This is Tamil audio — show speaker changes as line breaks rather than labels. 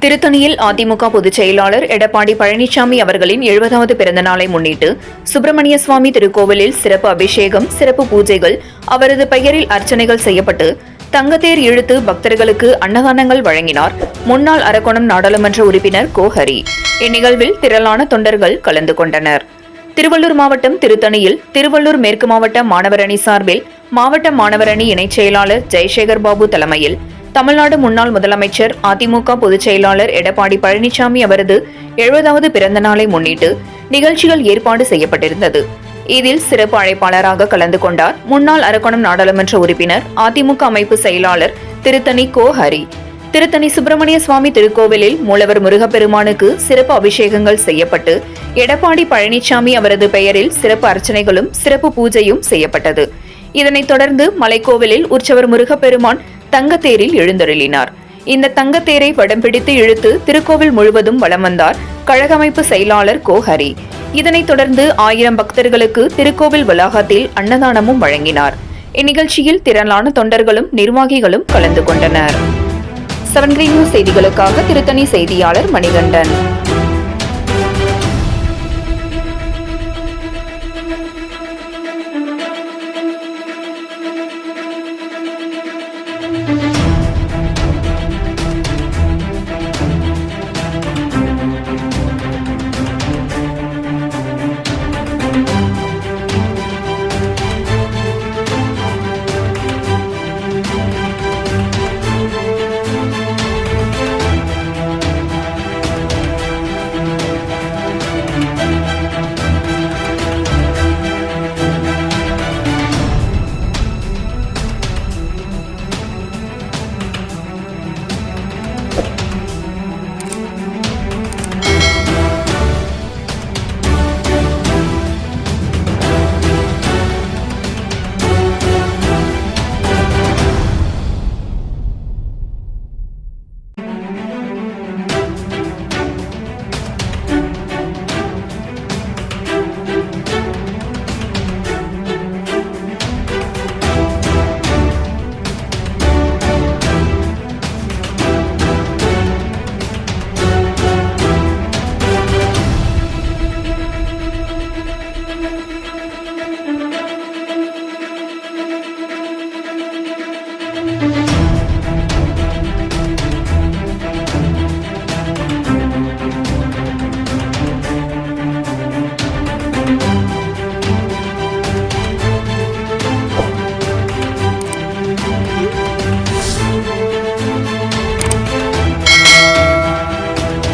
திருத்தணியில் அதிமுக பொதுச் செயலாளர் எடப்பாடி பழனிசாமி அவர்களின் 70வது பிறந்த நாளை முன்னிட்டு சுப்பிரமணிய சுவாமி திருக்கோவிலில் சிறப்பு அபிஷேகம், சிறப்பு பூஜைகள், அவரது பெயரில் அர்ச்சனைகள் செய்யப்பட்டு தங்கத்தேர் இழுத்து பக்தர்களுக்கு அன்னதானங்கள் வழங்கினார் முன்னாள் அரக்கோணம் நாடாளுமன்ற உறுப்பினர் கோஹரி. இந்நிகழ்வில் திரளான தொண்டர்கள் கலந்து கொண்டனர். திருவள்ளூர் மாவட்டம் திருத்தணியில் திருவள்ளூர் மேற்கு மாவட்ட மாணவர் அணி சார்பில் மாவட்ட மாணவர் அணி இணைச் செயலாளர் ஜெயசேகர் பாபு தலைமையில் தமிழ்நாடு முன்னாள் முதலமைச்சர் அதிமுக பொதுச் செயலாளர் எடப்பாடி பழனிசாமி அவரது 70வது பிறந்த நாளை முன்னிட்டு நிகழ்ச்சிகள் ஏற்பாடு செய்யப்பட்டிருந்தது. இதில் சிறப்பு அழைப்பாளராக கலந்து கொண்டார் முன்னாள் அரக்கோணம் நாடாளுமன்ற உறுப்பினர் அதிமுக அமைப்பு செயலாளர் திருத்தணி கோஹரி. திருத்தணி சுப்பிரமணிய சுவாமி திருக்கோவிலில் மூலவர் முருகப்பெருமானுக்கு சிறப்பு அபிஷேகங்கள் செய்யப்பட்டு எடப்பாடி பழனிசாமி அவரது பெயரில் சிறப்பு அர்ச்சனைகளும் சிறப்பு பூஜையும் செய்யப்பட்டது. இதனைத் தொடர்ந்து மலைக்கோவிலில் உற்சவர் முருகப்பெருமான் தங்கத்தேரில் எழுந்தருளினார். இந்த தங்கத்தேரை வடம் பிடித்து இழுத்து திருக்கோவில் முழுவதும் வலம் வந்தார் கழகமைப்பு செயலாளர் கோஹரி. இதனைத் தொடர்ந்து 1000 பக்தர்களுக்கு திருக்கோவில் வளாகத்தில் அன்னதானமும் வழங்கினார். இந்நிகழ்ச்சியில் திரளான தொண்டர்களும் நிர்வாகிகளும் கலந்து கொண்டனர். 7 Green News செய்திகளுக்காக திருத்தணி செய்தியாளர் மணிகண்டன்.